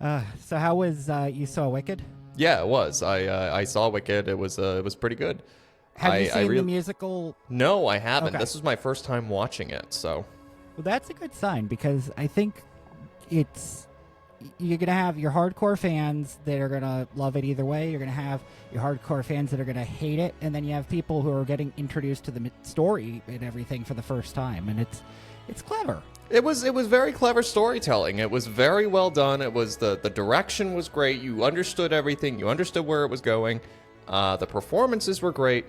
So how was you saw Wicked? Yeah, it was. I saw Wicked. It was pretty good. Have you I seen the really musical? No, I haven't. Okay. This was my first time watching it, so Well, that's a good sign because I think it's you're gonna have your hardcore fans that are gonna love it either way. You're gonna have your hardcore fans that are gonna hate it, and then you have people who are getting introduced to the story and everything for the first time, and it's clever. it was very clever storytelling. It was very well done. It was the direction was great. You understood everything. You understood where it was going. The performances were great.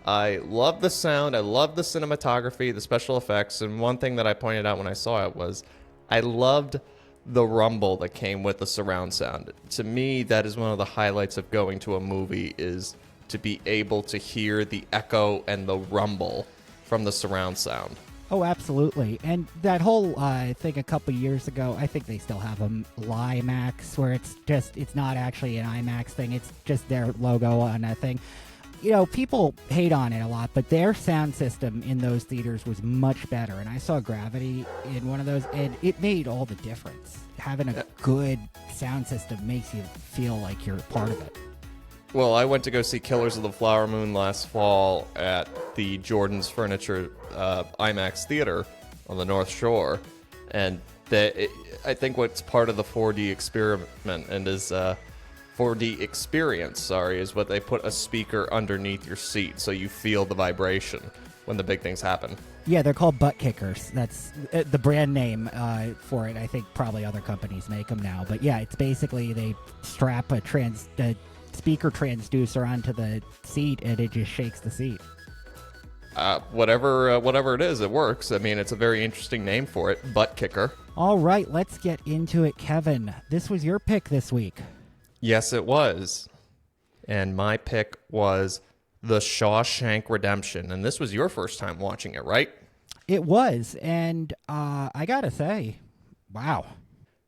I loved the sound. I loved the cinematography, the special effects, and one thing that I pointed out when I saw it was I loved the rumble that came with the surround sound. To me, that is one of the highlights of going to a movie is to be able to hear the echo and the rumble from the surround sound. Oh, absolutely. And that whole thing a couple years ago, I think they still have them, LIMAX, where it's not actually an IMAX thing. It's just their logo on that thing. You know, people hate on it a lot, but their sound system in those theaters was much better. And I saw Gravity in one of those, and it made all the difference. Having a good sound system makes you feel like you're part of it. Well, I went to go see Killers of the Flower Moon last fall at the Jordan's Furniture IMAX Theater on the North Shore, and I think what's part of the 4D experiment and is 4D experience, is what they put a speaker underneath your seat so you feel the vibration when the big things happen. Yeah, they're called butt kickers. That's the brand name for it. I think probably other companies make them now, but yeah, it's basically they strap a speaker transducer onto the seat and it just shakes the seat. Whatever it is, it works. I mean, it's a very interesting name for it, butt kicker. All right, let's get into it, Kevin. This was your pick this week. Yes, it was. And my pick was The Shawshank Redemption. And this was your first time watching it, right? It was, and I gotta say, wow.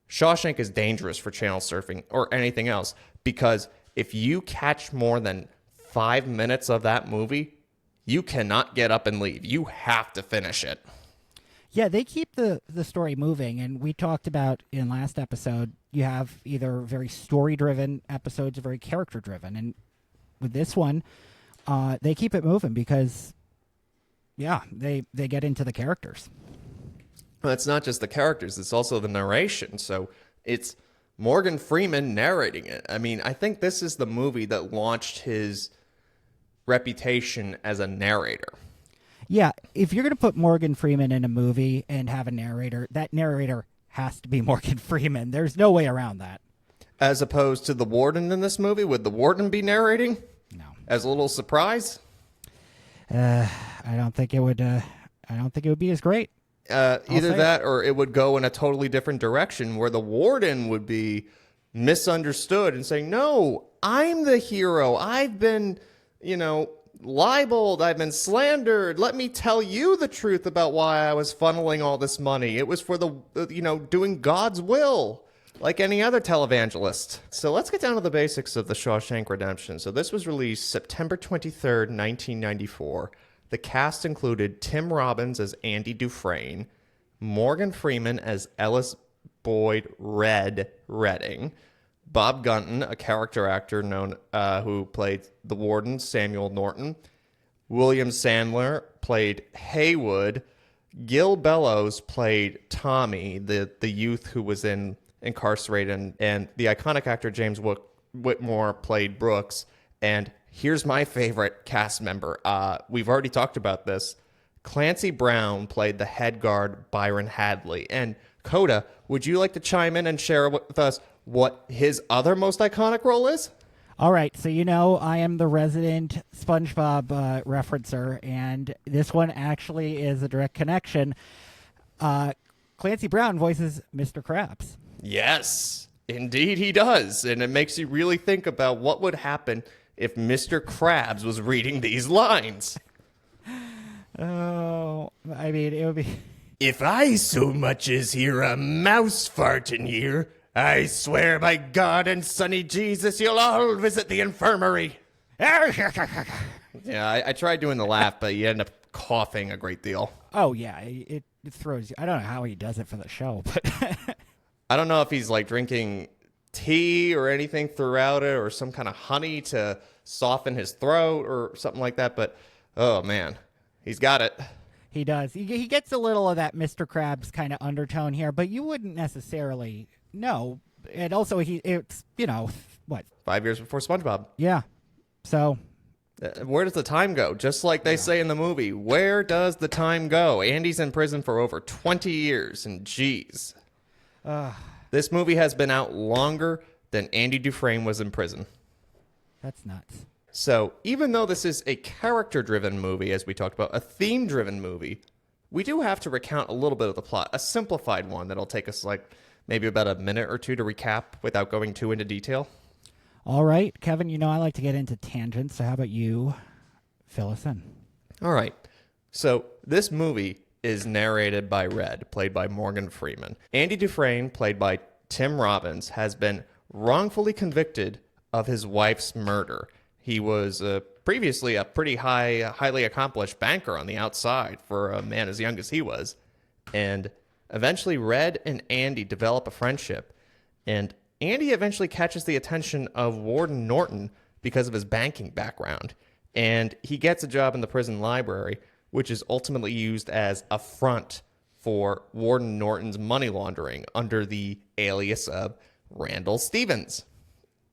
Shawshank is dangerous for channel surfing or anything else because if you catch more than 5 minutes of that movie, you cannot get up and leave. You have to finish it. Yeah, they keep the story moving, and we talked about in last episode, you have either very story-driven episodes or very character-driven, and with this one, they keep it moving because, yeah, they get into the characters. Well, it's not just the characters, it's also the narration, so it's Morgan Freeman narrating it. I mean, I think this is the movie that launched his reputation as a narrator. Yeah, if you're going to put Morgan Freeman in a movie and have a narrator, that narrator has to be Morgan Freeman. There's no way around that. As opposed to the warden in this movie, would the warden be narrating? No. As a little surprise? I don't think it would. I don't think it would be as great. Either that or it would go in a totally different direction where the warden would be misunderstood and saying, no, I'm the hero. I've been, libeled. I've been slandered. Let me tell you the truth about why I was funneling all this money. It was for doing God's will, like any other televangelist. So let's get down to the basics of The Shawshank Redemption. So this was released September 23rd, 1994. The cast included Tim Robbins as Andy Dufresne, Morgan Freeman as Ellis Boyd Redding, Bob Gunton, a character actor known who played the warden, Samuel Norton, William Sandler played Haywood, Gil Bellows played Tommy, the youth who was incarcerated, and the iconic actor James Whitmore played Brooks, and here's my favorite cast member. We've already talked about this. Clancy Brown played the head guard, Byron Hadley. And Coda, would you like to chime in and share with us what his other most iconic role is? All right, so I am the resident SpongeBob referencer, and this one actually is a direct connection. Clancy Brown voices Mr. Krabs. Yes, indeed he does. And it makes you really think about what would happen if Mr. Krabs was reading these lines. Oh, I mean, it would be... If I so much as hear a mouse fart in here, I swear by God and Sonny Jesus, you'll all visit the infirmary. Yeah, I tried doing the laugh, but you end up coughing a great deal. Oh, yeah, it throws you. I don't know how he does it for the show, but... I don't know if he's like drinking tea or anything throughout it, or some kind of honey to soften his throat or something like that. But, oh, man, he's got it. He does. He gets a little of that Mr. Krabs kind of undertone here, but you wouldn't necessarily know. And also, it's, what? 5 years before SpongeBob. Yeah. So... where does the time go? Just like they say in the movie, where does the time go? Andy's in prison for over 20 years, and geez. This movie has been out longer than Andy Dufresne was in prison. That's nuts. So, even though this is a character-driven movie, as we talked about, a theme-driven movie, we do have to recount a little bit of the plot, a simplified one that'll take us maybe about a minute or two to recap without going too into detail. All right, Kevin, I like to get into tangents, so how about you fill us in? All right. So this movie is narrated by Red, played by Morgan Freeman. Andy Dufresne, played by Tim Robbins, has been wrongfully convicted of his wife's murder. He was previously a pretty highly accomplished banker on the outside for a man as young as he was. And eventually Red and Andy develop a friendship, and Andy eventually catches the attention of Warden Norton because of his banking background, and he gets a job in the prison library, which is ultimately used as a front for Warden Norton's money laundering under the alias of Randall Stevens.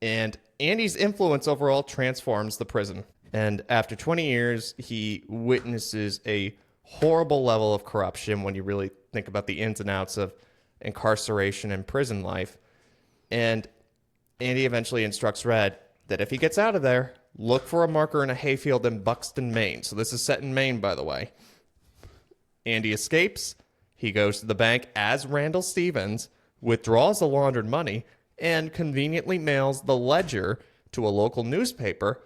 And Andy's influence overall transforms the prison, and after 20 years, he witnesses a horrible level of corruption when you really think about the ins and outs of incarceration and prison life. And Andy eventually instructs Red that if he gets out of there, look for a marker in a hayfield in Buxton, Maine. So this is set in Maine, by the way. Andy escapes. He goes to the bank as Randall Stevens, withdraws the laundered money, and conveniently mails the ledger to a local newspaper.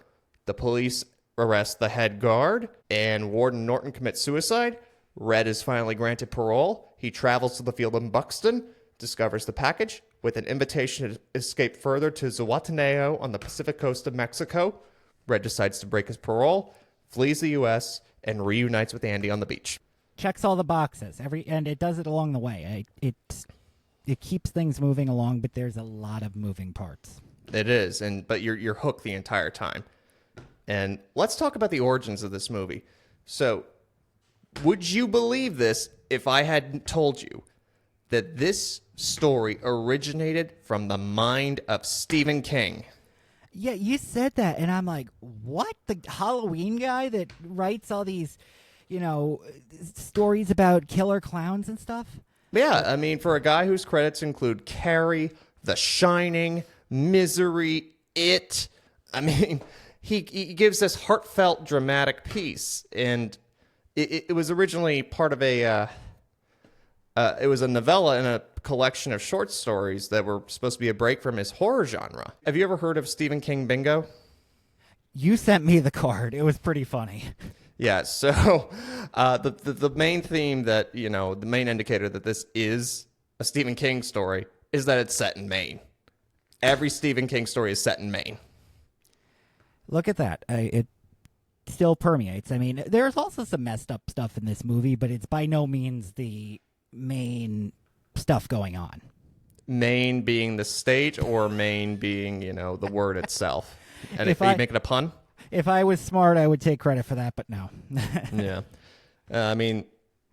The police arrest the head guard, and Warden Norton commits suicide. Red is finally granted parole. He travels to the field in Buxton, discovers the package with an invitation to escape further to Zihuatanejo on the Pacific coast of Mexico. Red decides to break his parole, flees the U.S., and reunites with Andy on the beach. Checks all the boxes, and it does it along the way. It keeps things moving along, but there's a lot of moving parts. It is, but you're hooked the entire time. And let's talk about the origins of this movie. So, would you believe this if I had told you that this story originated from the mind of Stephen King? Yeah, you said that, and I'm like, what? The Halloween guy that writes all these, stories about killer clowns and stuff? Yeah, I mean, for a guy whose credits include Carrie, The Shining, Misery, It, I mean, he gives this heartfelt, dramatic piece, and it was originally part of it was a novella in a collection of short stories that were supposed to be a break from his horror genre. Have you ever heard of Stephen King Bingo? You sent me the card. It was pretty funny. Yeah, so the main theme that, the main indicator that this is a Stephen King story is that it's set in Maine. Every Stephen King story is set in Maine. Look at that. It still permeates. I mean, there's also some messed up stuff in this movie, but it's by no means the main stuff going on. Maine being the state, or Maine being, the word itself? And are you making a pun? If I was smart, I would take credit for that, but no. Yeah. I mean,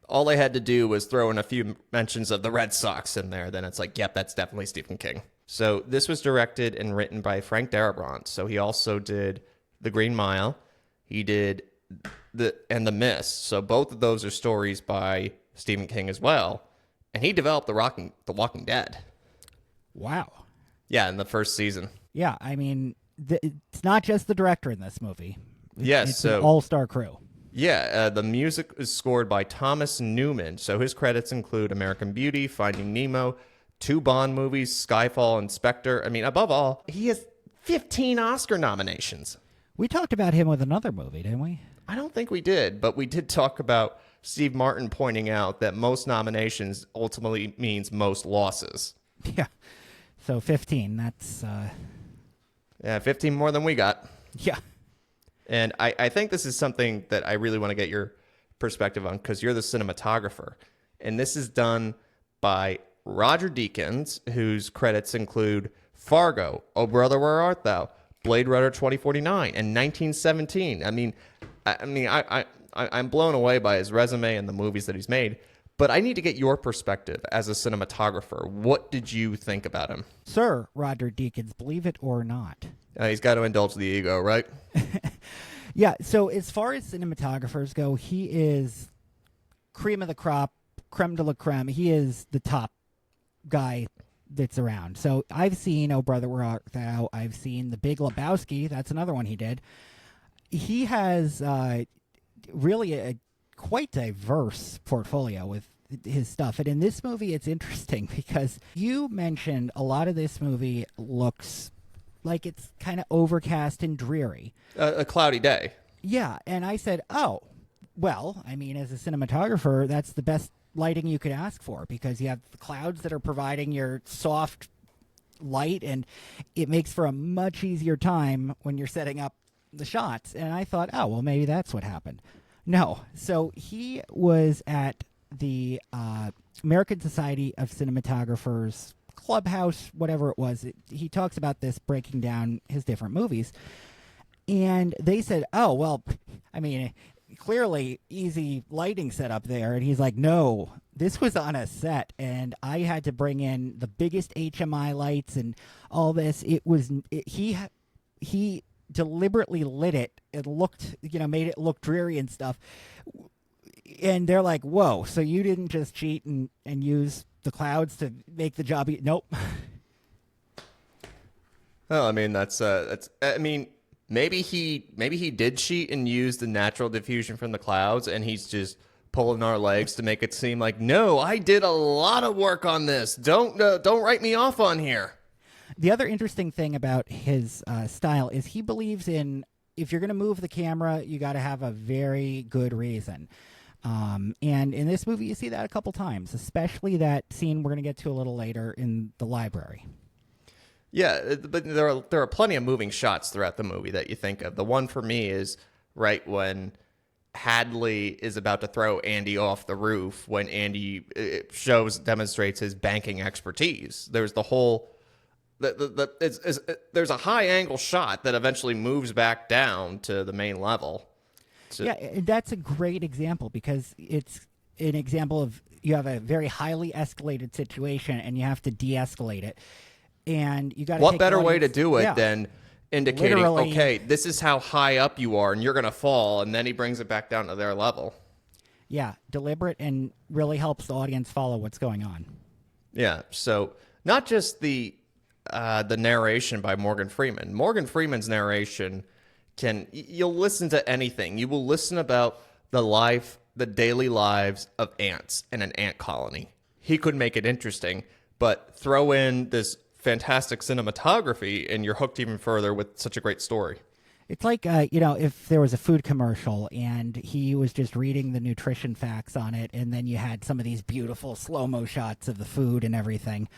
all they had to do was throw in a few mentions of the Red Sox in there. Then it's like, yep, that's definitely Stephen King. So this was directed and written by Frank Darabont. So he also did The Green Mile. He did The Mist. So both of those are stories by Stephen King as well. And he developed The Walking Dead. Wow. Yeah, in the first season. Yeah, I mean, it's not just the director in this movie. It's an all-star crew. Yeah, the music is scored by Thomas Newman. So his credits include American Beauty, Finding Nemo, 2 Bond movies, Skyfall, and Spectre. I mean, above all, he has 15 Oscar nominations. We talked about him with another movie, didn't we? I don't think we did, but we did talk about Steve Martin pointing out that most nominations ultimately means most losses. Yeah. So 15, that's... Yeah, 15 more than we got. Yeah. And I think this is something that I really want to get your perspective on, because you're the cinematographer. And this is done by Roger Deakins, whose credits include Fargo, Oh Brother, Where Art Thou, Blade Runner 2049, and 1917. I'm blown away by his resume and the movies that he's made. But I need to get your perspective as a cinematographer. What did you think about him? Sir Roger Deakins, believe it or not. He's got to indulge the ego, right? Yeah, so as far as cinematographers go, he is cream of the crop, creme de la creme. He is the top guy that's around. So I've seen Oh Brother, Where Art Thou. I've seen The Big Lebowski. That's another one he did. He has really a quite diverse portfolio with his stuff. And in this movie, it's interesting because you mentioned a lot of this movie looks like it's kind of overcast and dreary. A cloudy day. Yeah, and I said, oh, well, I mean, as a cinematographer, that's the best lighting you could ask for because you have the clouds that are providing your soft light, and it makes for a much easier time when you're setting up the shots. And I thought, oh, well, maybe that's what happened. No. So he was at the American Society of Cinematographers Clubhouse, whatever it was. He talks about this, breaking down his different movies. And they said, oh, well, I mean, clearly easy lighting setup there. And he's like, no, this was on a set. And I had to bring in the biggest HMI lights and all this. He deliberately lit it. It looked, made it look dreary and stuff. And they're like, whoa, so you didn't just cheat and use the clouds to make the job? Nope. Well, I mean, maybe he did cheat and use the natural diffusion from the clouds, and he's just pulling our legs to make it seem like, no, I did a lot of work on this. Don't write me off on here. The other interesting thing about his style is he believes in, if you're going to move the camera, you got to have a very good reason. And in this movie, you see that a couple times, especially that scene we're going to get to a little later in the library. Yeah, but there are plenty of moving shots throughout the movie that you think of. The one for me is right when Hadley is about to throw Andy off the roof, when Andy demonstrates his banking expertise. There's the whole... there's a high angle shot that eventually moves back down to the main level. Yeah, that's a great example because it's an example of you have a very highly escalated situation and you have to de-escalate it. And you got to. What better way to do it than indicating, literally, okay, this is how high up you are and you're going to fall, and then he brings it back down to their level. Yeah, deliberate and really helps the audience follow what's going on. Yeah, so not just the narration by Morgan Freeman. Morgan Freeman's narration you'll listen to anything. You will listen about the daily lives of ants in an ant colony. He could make it interesting, but throw in this fantastic cinematography and you're hooked even further with such a great story. It's like, if there was a food commercial and he was just reading the nutrition facts on it, and then you had some of these beautiful slow-mo shots of the food and everything.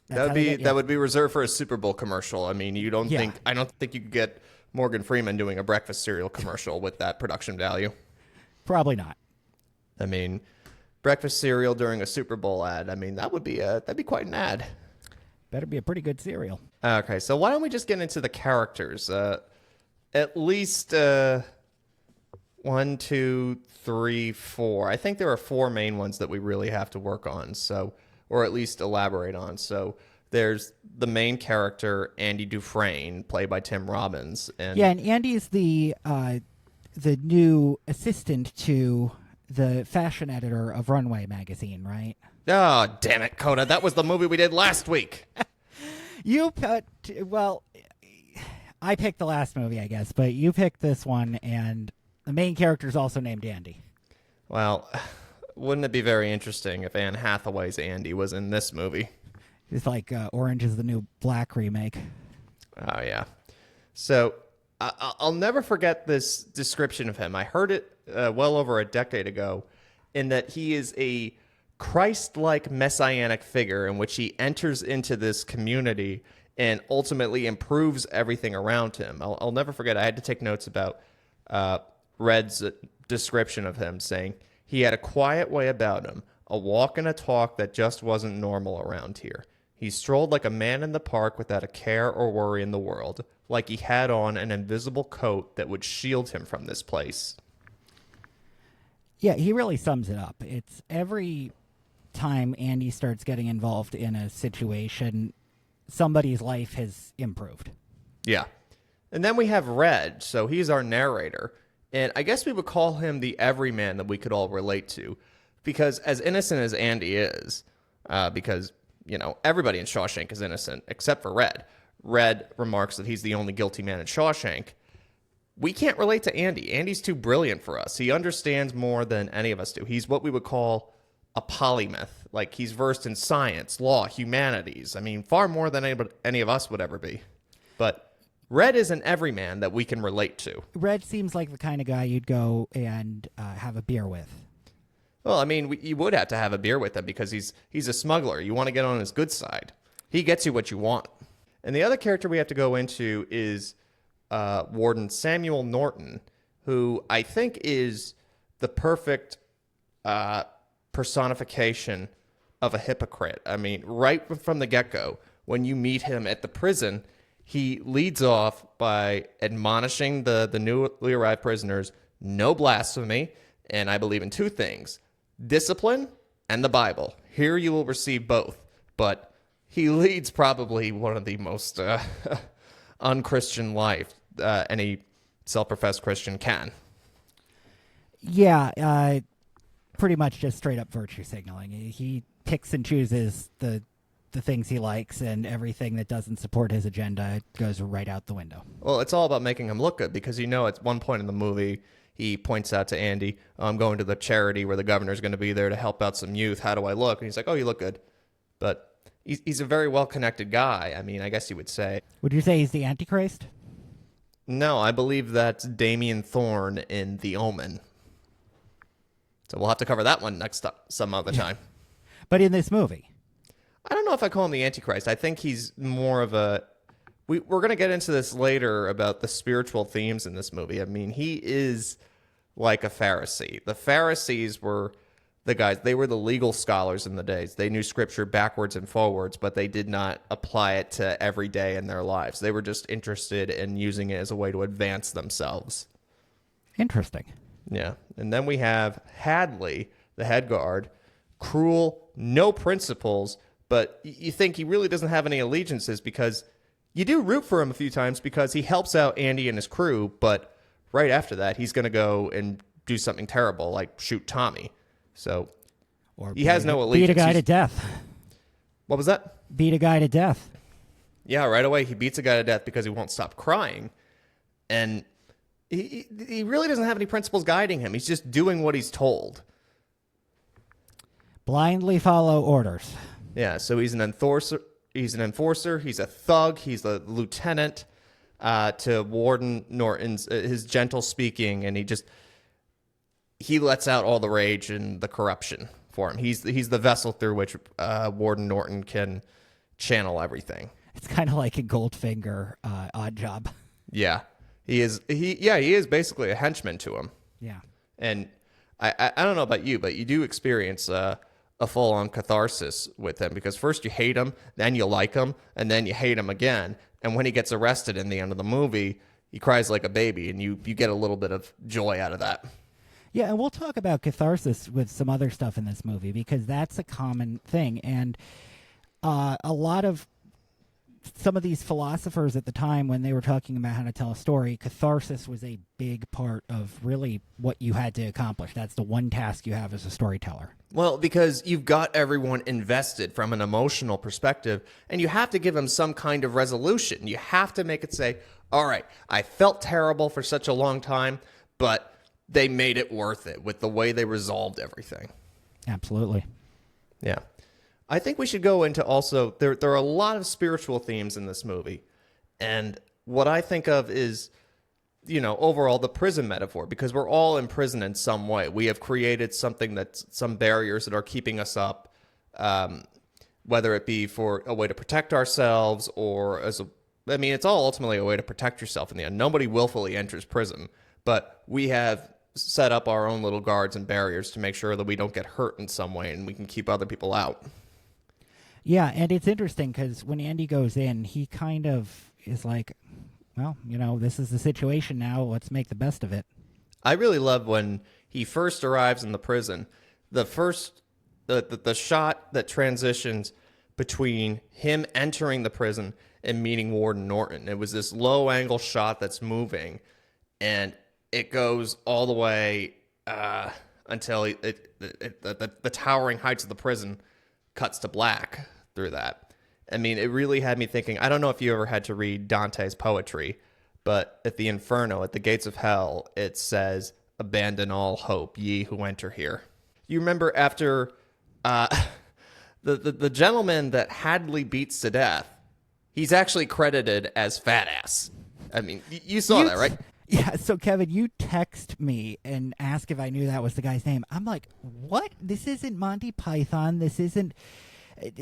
That would be reserved for a Super Bowl commercial. I mean, I don't think you could get Morgan Freeman doing a breakfast cereal commercial with that production value. Probably not. I mean, breakfast cereal during a Super Bowl ad. I mean, that'd be quite an ad. Better be a pretty good cereal. Okay, so why don't we just get into the characters? At least 1, 2, 3, 4. I think there are 4 main ones that we really have to work on. So, or at least elaborate on. So there's the main character, Andy Dufresne, played by Tim Robbins. And Andy's the new assistant to the fashion editor of Runway magazine, right? Oh, damn it, Coda. That was the movie we did last week. I picked the last movie, I guess, but you picked this one, and the main character is also named Andy. Well, wouldn't it be very interesting if Anne Hathaway's Andy was in this movie? It's like Orange is the New Black remake. Oh, yeah. So I'll never forget this description of him. I heard it well over a decade ago, in that he is a Christ-like messianic figure in which he enters into this community and ultimately improves everything around him. I'll never forget, I had to take notes about Red's description of him, saying he had a quiet way about him, a walk and a talk that just wasn't normal around here. He strolled like a man in the park without a care or worry in the world, like he had on an invisible coat that would shield him from this place. Yeah, he really sums it up. It's every time Andy starts getting involved in a situation, somebody's life has improved. Yeah. And then we have Red, so he's our narrator. And I guess we would call him the everyman that we could all relate to. Because as innocent as Andy is, because, everybody in Shawshank is innocent except for Red. Red remarks that he's the only guilty man in Shawshank. We can't relate to Andy. Andy's too brilliant for us. He understands more than any of us do. He's what we would call a polymath. Like, he's versed in science, law, humanities. I mean, far more than any of us would ever be. But Red is an everyman that we can relate to. Red seems like the kind of guy you'd go and have a beer with. Well, I mean, you would have to have a beer with him because he's a smuggler. You want to get on his good side. He gets you what you want. And the other character we have to go into is Warden Samuel Norton, who I think is the perfect personification of a hypocrite. I mean, right from the get-go, when you meet him at the prison, he leads off by admonishing the newly arrived prisoners, no blasphemy, and I believe in two things, discipline and the Bible. Here you will receive both. But he leads probably one of the most unchristian life any self-professed Christian can. Yeah, pretty much just straight up virtue signaling. He picks and chooses the things he likes, and everything that doesn't support his agenda goes right out the window. Well, it's all about making him look good because, at one point in the movie, he points out to Andy, I'm going to the charity where the governor's going to be there to help out some youth. How do I look? And he's like, oh, you look good. But he's a very well-connected guy. I mean, I guess you would say. Would you say he's the Antichrist? No, I believe that's Damien Thorne in The Omen. So we'll have to cover that one some other time. But in this movie? I don't know if I call him the Antichrist. I think he's more of a... We're going to get into this later about the spiritual themes in this movie. I mean, he is like a Pharisee. The Pharisees were the guys, they were the legal scholars in the days. They knew scripture backwards and forwards, but they did not apply it to every day in their lives. They were just interested in using it as a way to advance themselves. Interesting. Yeah. And then we have Hadley, the head guard, cruel, no principles, but you think he really doesn't have any allegiances because you do root for him a few times because he helps out Andy and his crew, but right after that, he's going to go and do something terrible, like shoot Tommy. So or he has no allegiance. Beat a guy to death. What was that? Beat a guy to death. Yeah, right away he beats a guy to death because he won't stop crying. And he really doesn't have any principles guiding him. He's just doing what he's told. Blindly follow orders. Yeah, so he's an enforcer. He's a thug. He's a lieutenant to Warden Norton's his gentle speaking, and he lets out all the rage and the corruption for him. He's the vessel through which Warden Norton can channel everything. It's kind of like a Goldfinger Odd Job. Yeah, he is. He is basically a henchman to him. Yeah, and I don't know about you, but you do experience a full-on catharsis with him because first you hate him, then you like him, and then you hate him again. And when he gets arrested in the end of the movie, he cries like a baby, and you get a little bit of joy out of that. Yeah, and we'll talk about catharsis with some other stuff in this movie because that's a common thing. And a lot of some of these philosophers at the time when they were talking about how to tell a story, catharsis was a big part of really what you had to accomplish. That's the one task you have as a storyteller. Well, because you've got everyone invested from an emotional perspective, and you have to give them some kind of resolution. You have to make it say, all right, I felt terrible for such a long time, but they made it worth it with the way they resolved everything. Absolutely. Yeah. I think we should go into also, there are a lot of spiritual themes in this movie. And what I think of is, overall the prison metaphor, because we're all in prison in some way. We have created something that's some barriers that are keeping us up, whether it be for a way to protect ourselves or it's all ultimately a way to protect yourself in the end. Nobody willfully enters prison, but we have set up our own little guards and barriers to make sure that we don't get hurt in some way and we can keep other people out. Yeah, and it's interesting because when Andy goes in, he kind of is like, well, this is the situation now. Let's make the best of it. I really love when he first arrives in the prison. The first, the shot that transitions between him entering the prison and meeting Warden Norton. It was this low angle shot that's moving, and it goes all the way until the towering heights of the prison cuts to black through that. I mean, it really had me thinking. I don't know if you ever had to read Dante's poetry, but at the Inferno, at the gates of hell, it says, "Abandon all hope, ye who enter here." You remember after the gentleman that Hadley beats to death, he's actually credited as Fat Ass. I mean, you saw that, right? Yeah, so Kevin, you text me and ask if I knew that was the guy's name. I'm like, what? This isn't Monty Python. This isn't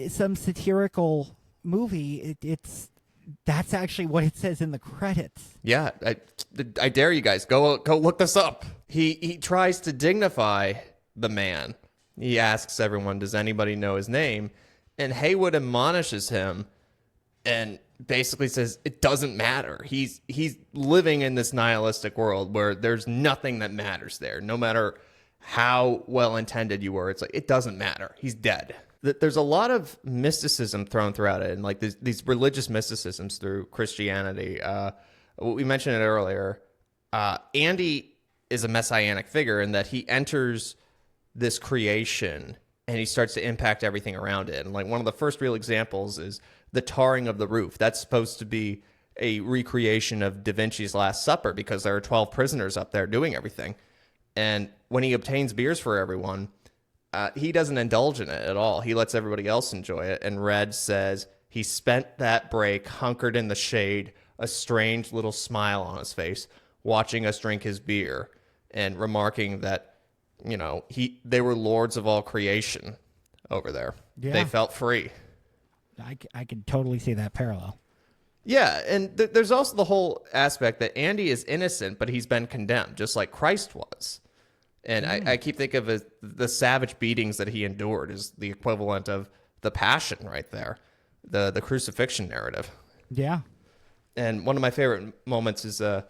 some satirical movie. That's actually what it says in the credits. Yeah, I dare you guys, go look this up. He tries to dignify the man. He asks everyone, does anybody know his name? And Haywood admonishes him and basically says it doesn't matter. He's living in this nihilistic world where there's nothing that matters there. No matter how well intended you were, it's like it doesn't matter. He's dead. There's a lot of mysticism thrown throughout it, and like these religious mysticisms through Christianity. We mentioned it earlier. Andy is a messianic figure in that he enters this creation and he starts to impact everything around it. And like one of the first real examples is the tarring of the roof. That's supposed to be a recreation of Da Vinci's Last Supper because there are 12 prisoners up there doing everything. And when he obtains beers for everyone, he doesn't indulge in it at all. He lets everybody else enjoy it. And Red says he spent that break hunkered in the shade, a strange little smile on his face, watching us drink his beer and remarking that, they were lords of all creation over there. Yeah. They felt free. I can totally see that parallel. Yeah, and there's also the whole aspect that Andy is innocent, but he's been condemned, just like Christ was. And I keep thinking of the savage beatings that he endured is the equivalent of the Passion right there, the crucifixion narrative. Yeah. And one of my favorite moments is the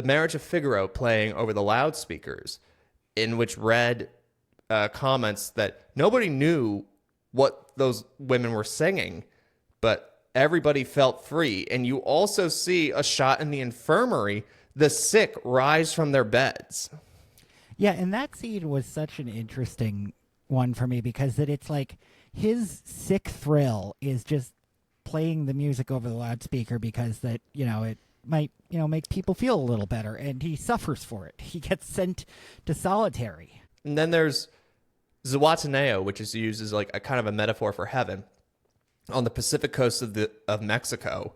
Marriage of Figaro playing over the loudspeakers, in which Red comments that nobody knew what those women were singing, but everybody felt free. And you also see a shot in the infirmary, the sick rise from their beds. Yeah, and that scene was such an interesting one for me because it's like his sick thrill is just playing the music over the loudspeaker because it might, make people feel a little better, and he suffers for it. He gets sent to solitary. And then there's Zihuatanejo, which is used as like a kind of a metaphor for heaven on the Pacific coast of Mexico.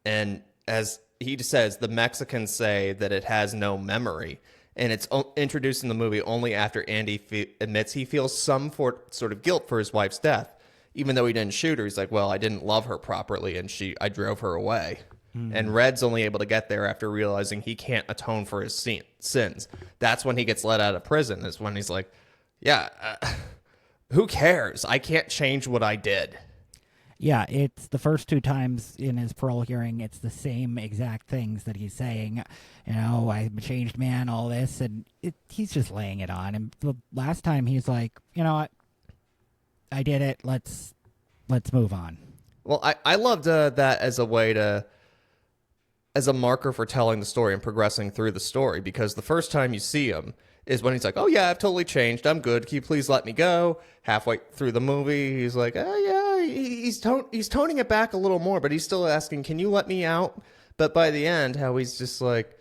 And as he says, the Mexicans say that it has no memory. And it's introduced in the movie only after Andy admits he feels some sort of guilt for his wife's death. Even though he didn't shoot her, he's like, well, I didn't love her properly, and I drove her away. And Red's only able to get there after realizing he can't atone for his sins. That's when he gets let out of prison, is when he's like, yeah, who cares? I can't change what I did. Yeah, it's the first two times in his parole hearing, it's the same exact things that he's saying. I'm a changed man, all this, and he's just laying it on. And the last time he's like, you know what? I did it. Let's move on. Well, I loved that as a way as a marker for telling the story and progressing through the story, because the first time you see him is when he's like, oh yeah, I've totally changed. I'm good. Can you please let me go? Halfway through the movie, he's like, oh yeah, he's toning it back a little more, but he's still asking, can you let me out? But by the end, how he's just like,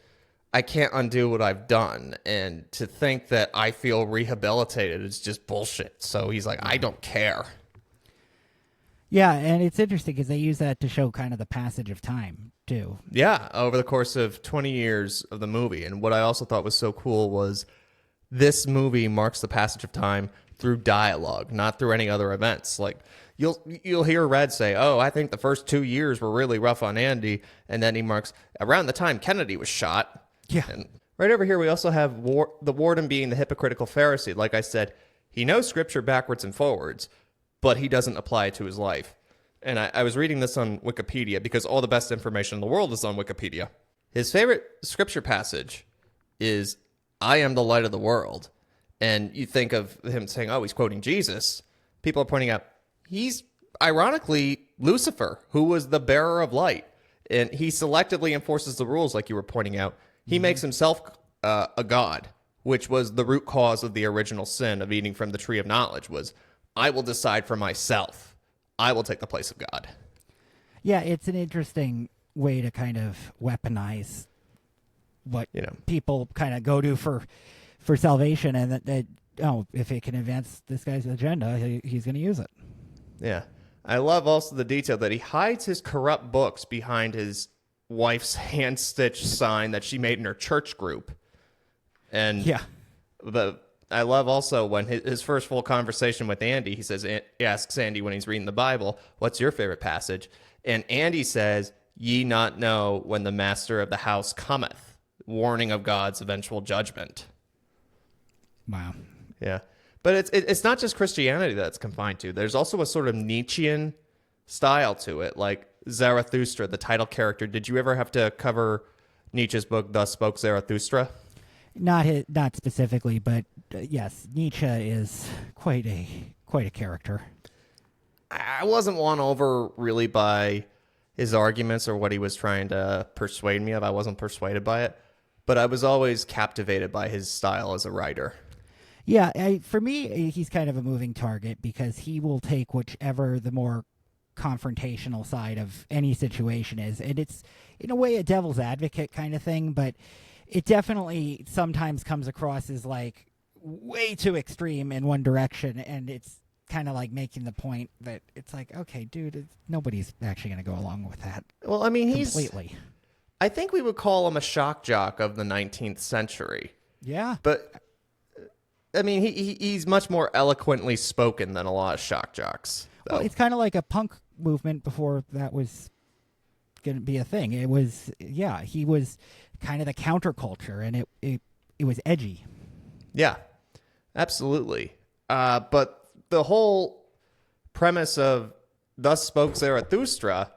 I can't undo what I've done. And to think that I feel rehabilitated is just bullshit. So he's like, I don't care. Yeah, and it's interesting because they use that to show kind of the passage of time, too. Yeah, over the course of 20 years of the movie. And what I also thought was so cool was this movie marks the passage of time through dialogue, not through any other events. Like, you'll hear Red say, oh, I think the first 2 years were really rough on Andy. And then he marks, around the time Kennedy was shot. Yeah. And right over here, we also have the warden being the hypocritical Pharisee. Like I said, he knows scripture backwards and forwards, but he doesn't apply it to his life. And I was reading this on Wikipedia because all the best information in the world is on Wikipedia. His favorite scripture passage is, I am the light of the world. And you think of him saying, oh, he's quoting Jesus. People are pointing out, he's ironically Lucifer, who was the bearer of light. And he selectively enforces the rules, like you were pointing out. He makes himself a god, which was the root cause of the original sin of eating from the tree of knowledge, was, I will decide for myself. I will take the place of God. Yeah, it's an interesting way to kind of weaponize what people kind of go to for salvation, and that if it can advance this guy's agenda, he's going to use it. Yeah. I love also the detail that he hides his corrupt books behind his wife's hand-stitched sign that she made in her church group. And I love also when his first full conversation with Andy, he asks Andy when he's reading the Bible, what's your favorite passage? And Andy says, ye not know when the master of the house cometh, warning of God's eventual judgment. Wow. Yeah. But it's not just Christianity that's confined to. There's also a sort of Nietzschean style to it, like Zarathustra, the title character. Did you ever have to cover Nietzsche's book, Thus Spoke Zarathustra? Not specifically, but yes, Nietzsche is quite a character. I wasn't won over really by his arguments or what he was trying to persuade me of. I wasn't persuaded by it, but I was always captivated by his style as a writer. Yeah, for me, he's kind of a moving target because he will take whichever the more confrontational side of any situation is. And it's, in a way, a devil's advocate kind of thing, but it definitely sometimes comes across as like way too extreme in one direction, and it's kind of like making the point that it's like, okay, dude, nobody's actually going to go along with that. Well, I mean, completely. I think we would call him a shock jock of the 19th century. Yeah. But I mean, he's much more eloquently spoken than a lot of shock jocks. Well, it's kind of like a punk movement before that was going to be a thing. It was, he was kind of the counterculture, and it was edgy. Yeah, absolutely. But the whole premise of Thus Spoke Zarathustra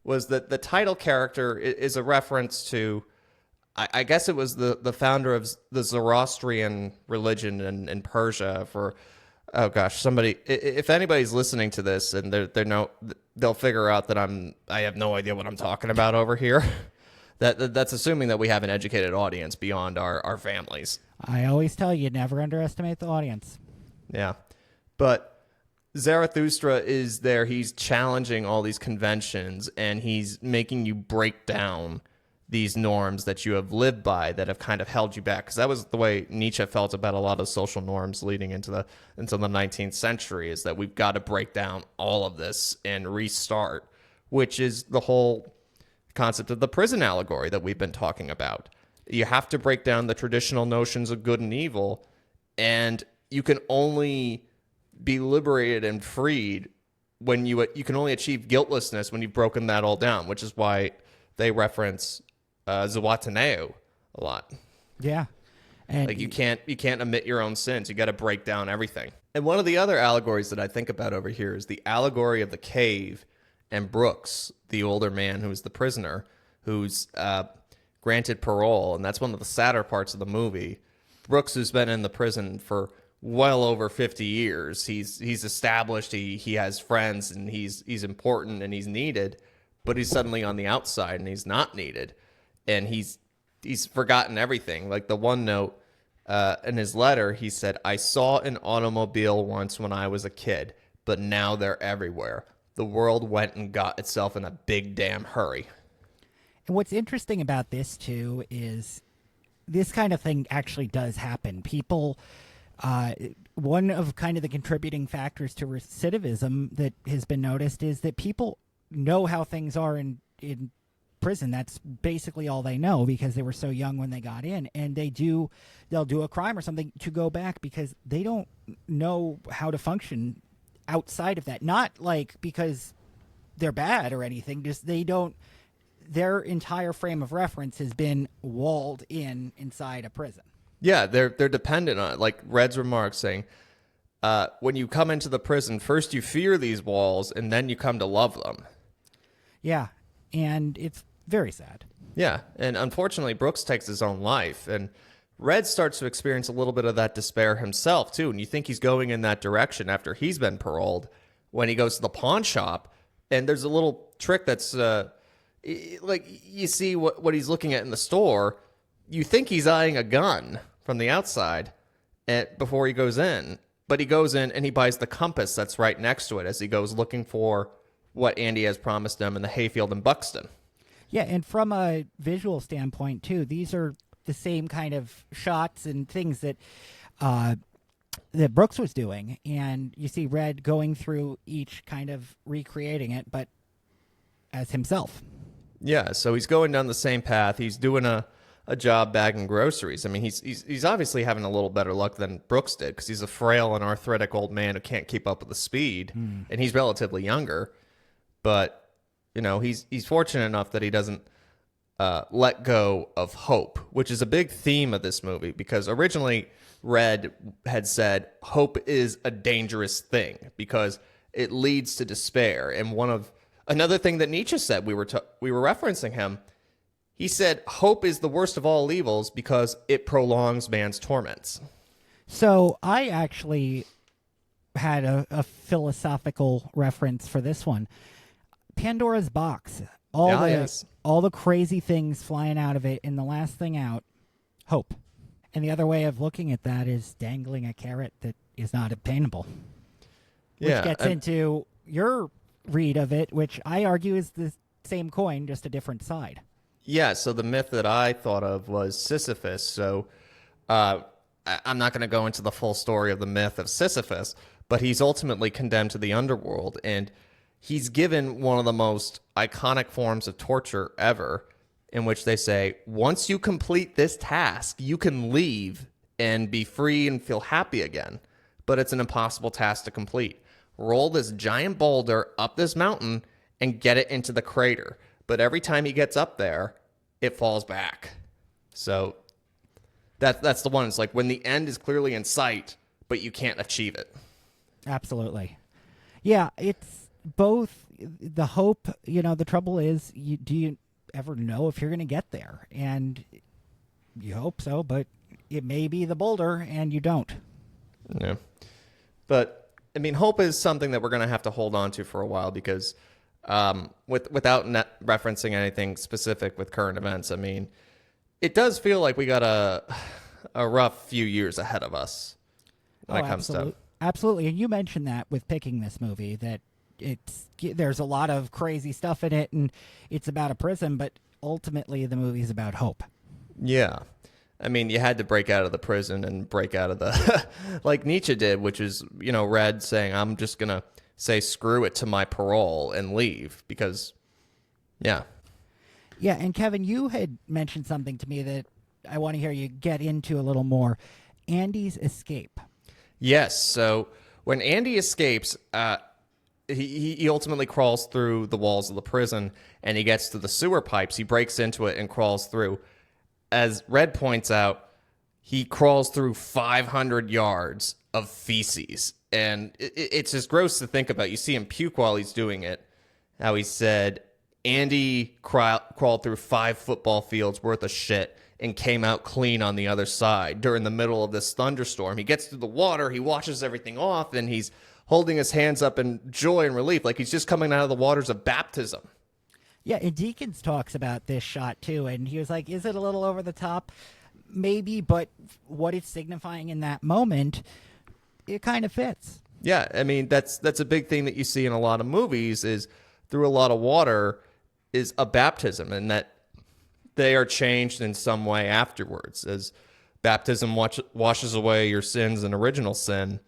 was that the title character is a reference to, I guess it was the founder of the Zoroastrian religion in Persia. For, oh gosh, somebody, if anybody's listening to this and they'll figure out that I have no idea what I'm talking about over here. That's assuming that we have an educated audience beyond our families. I always tell you, never underestimate the audience. Yeah, but Zarathustra is there. He's challenging all these conventions, and he's making you break down these norms that you have lived by that have kind of held you back. Because that was the way Nietzsche felt about a lot of social norms leading into the 19th century, is that we've got to break down all of this and restart, which is the whole concept of the prison allegory that we've been talking about. You have to break down the traditional notions of good and evil, and you can only be liberated and freed when you can only achieve guiltlessness when you've broken that all down, which is why they reference Zihuatanejo a lot. Yeah. And like you can't admit your own sins. You got to break down everything. And one of the other allegories that I think about over here is the allegory of the cave and Brooks, the older man who's the prisoner, who's granted parole. And that's one of the sadder parts of the movie. Brooks, who's been in the prison for well over 50 years. He's established, he has friends, and he's important and he's needed, but he's suddenly on the outside and he's not needed. And he's forgotten everything. Like the one note in his letter, he said, I saw an automobile once when I was a kid, but now they're everywhere. The world went and got itself in a big damn hurry. And what's interesting about this, too, is this kind of thing actually does happen. People, one of kind of the contributing factors to recidivism that has been noticed is that people know how things are in prison. That's basically all they know because they were so young when they got in, and they'll do a crime or something to go back because they don't know how to function outside of that. Not like because they're bad or anything, just their entire frame of reference has been walled inside a prison. Yeah, they're dependent on it. Like Red's remarks saying, when you come into the prison, first you fear these walls, and then you come to love them. Yeah, and it's very sad. Yeah, and unfortunately, Brooks takes his own life, and Red starts to experience a little bit of that despair himself, too, and you think he's going in that direction after he's been paroled when he goes to the pawn shop, and there's a little trick that's, like, you see what he's looking at in the store, you think he's eyeing a gun from the outside before he goes in, but he goes in and he buys the compass that's right next to it as he goes looking for what Andy has promised him in the hayfield in Buxton. Yeah, and from a visual standpoint, too, these are the same kind of shots and things that that Brooks was doing. And you see Red going through each kind of recreating it, but as himself. Yeah, so he's going down the same path. He's doing a job bagging groceries. I mean, he's obviously having a little better luck than Brooks did because he's a frail and arthritic old man who can't keep up with the speed, and he's relatively younger. But, you know, he's fortunate enough that he doesn't let go of hope, which is a big theme of this movie because originally Red had said hope is a dangerous thing because it leads to despair. And another thing that Nietzsche said, we were referencing him, he said hope is the worst of all evils because it prolongs man's torments. So I actually had a philosophical reference for this one. Pandora's box. All the crazy things flying out of it, and the last thing out, hope. And the other way of looking at that is dangling a carrot that is not obtainable. Which gets into your read of it, which I argue is the same coin, just a different side. Yeah, so the myth that I thought of was Sisyphus. So I'm not going to go into the full story of the myth of Sisyphus, but he's ultimately condemned to the underworld, and he's given one of the most iconic forms of torture ever, in which they say, once you complete this task, you can leave and be free and feel happy again. But it's an impossible task to complete. Roll this giant boulder up this mountain and get it into the crater. But every time he gets up there, it falls back. So that's the one. It's like when the end is clearly in sight, but you can't achieve it. Absolutely. Yeah, it's both the hope, the trouble is, do you ever know if you're going to get there? And you hope so, but it may be the boulder and you don't. Yeah. But, I mean, hope is something that we're going to have to hold on to for a while because without referencing anything specific with current events, I mean, it does feel like we got a rough few years ahead of us when it comes to... Absolutely. And you mentioned that with picking this movie, that there's a lot of crazy stuff in it, and it's about a prison, but ultimately the movie's about hope. Yeah. I mean, you had to break out of the prison and break out of the... like Nietzsche did, which is, Red saying, I'm just going to say screw it to my parole and leave because, yeah. Yeah, and Kevin, you had mentioned something to me that I want to hear you get into a little more. Andy's escape. Yes, so when Andy escapes... He ultimately crawls through the walls of the prison, and he gets to the sewer pipes. He breaks into it and crawls through. As Red points out, he crawls through 500 yards of feces. And it's just gross to think about. You see him puke while he's doing it. How he said, Andy crawled through 5 football fields worth of shit and came out clean on the other side during the middle of this thunderstorm. He gets through the water, he washes everything off, and he's holding his hands up in joy and relief, like he's just coming out of the waters of baptism. Yeah, and Deakins talks about this shot, too, and he was like, is it a little over the top? Maybe, but what it's signifying in that moment, it kind of fits. Yeah, I mean, that's a big thing that you see in a lot of movies is through a lot of water is a baptism, and that they are changed in some way afterwards, as baptism washes away your sins and original sin,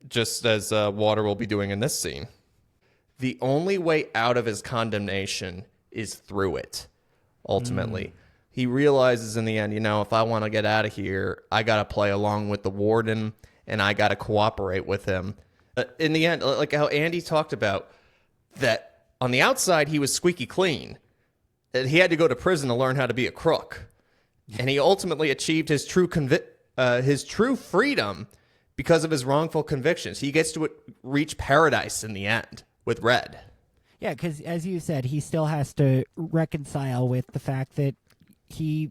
just as water will be doing in this scene. The only way out of his condemnation is through it, ultimately. He realizes in the end, if I want to get out of here, I got to play along with the warden, and I got to cooperate with him. In the end, like how Andy talked about, that on the outside, he was squeaky clean. He had to go to prison to learn how to be a crook. And he ultimately achieved his true freedom because of his wrongful convictions. He gets to reach paradise in the end with Red. Yeah, because as you said, he still has to reconcile with the fact that he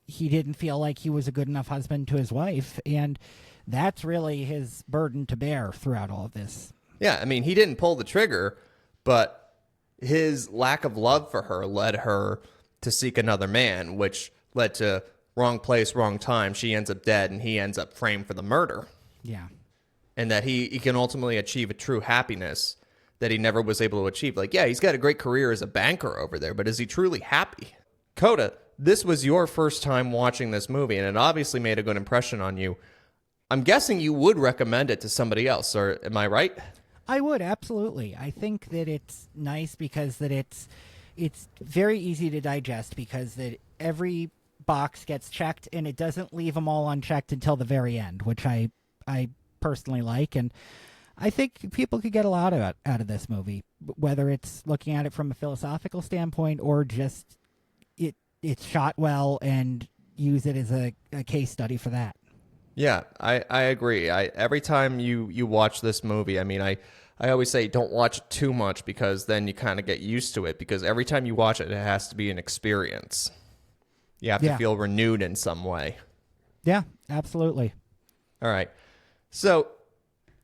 didn't feel like he was a good enough husband to his wife, and that's really his burden to bear throughout all of this. Yeah, I mean, he didn't pull the trigger, but his lack of love for her led her to seek another man, which led to wrong place, wrong time. She ends up dead, and he ends up framed for the murder. Yeah. And that he can ultimately achieve a true happiness that he never was able to achieve. Like, yeah, he's got a great career as a banker over there, but is he truly happy? Coda, this was your first time watching this movie, and it obviously made a good impression on you. I'm guessing you would recommend it to somebody else, or am I right? I would, absolutely. I think that it's nice because that it's very easy to digest, because that every box gets checked and it doesn't leave them all unchecked until the very end, which I personally like, and I think people could get a lot out of this movie, whether it's looking at it from a philosophical standpoint or just it's shot well and use it as a case study for that. Yeah, I agree. Every time you watch this movie, I mean, I always say don't watch it too much, because then you kind of get used to it, because every time you watch it, it has to be an experience. You have to feel renewed in some way. Yeah, absolutely. All right. So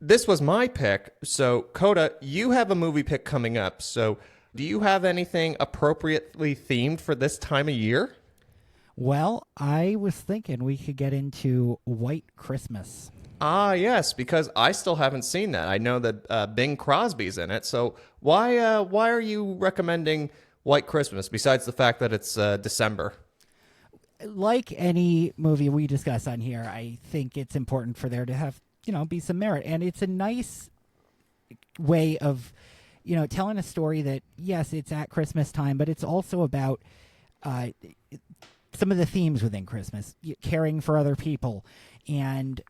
this was my pick. So, Coda, you have a movie pick coming up. So do you have anything appropriately themed for this time of year? Well, I was thinking we could get into White Christmas. Ah, yes, because I still haven't seen that. I know that Bing Crosby's in it. So why are you recommending White Christmas, besides the fact that it's December? Like any movie we discuss on here, I think it's important for there to have, be some merit. And it's a nice way of, telling a story that, yes, it's at Christmas time, but it's also about some of the themes within Christmas, caring for other people and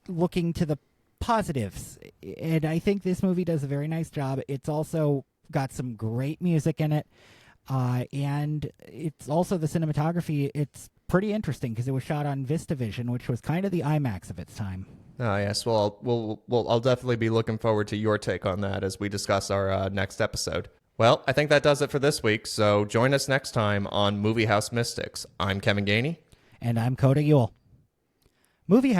looking to the positives. And I think this movie does a very nice job. It's also got some great music in it. And it's also the cinematography. It's pretty interesting because it was shot on VistaVision, which was kind of the IMAX of its time. Oh, yes. Well, I'll definitely be looking forward to your take on that as we discuss our next episode. Well, I think that does it for this week, so join us next time on Moviehouse Mystics. I'm Kevin Gainey. And I'm Coda Yule. Moviehouse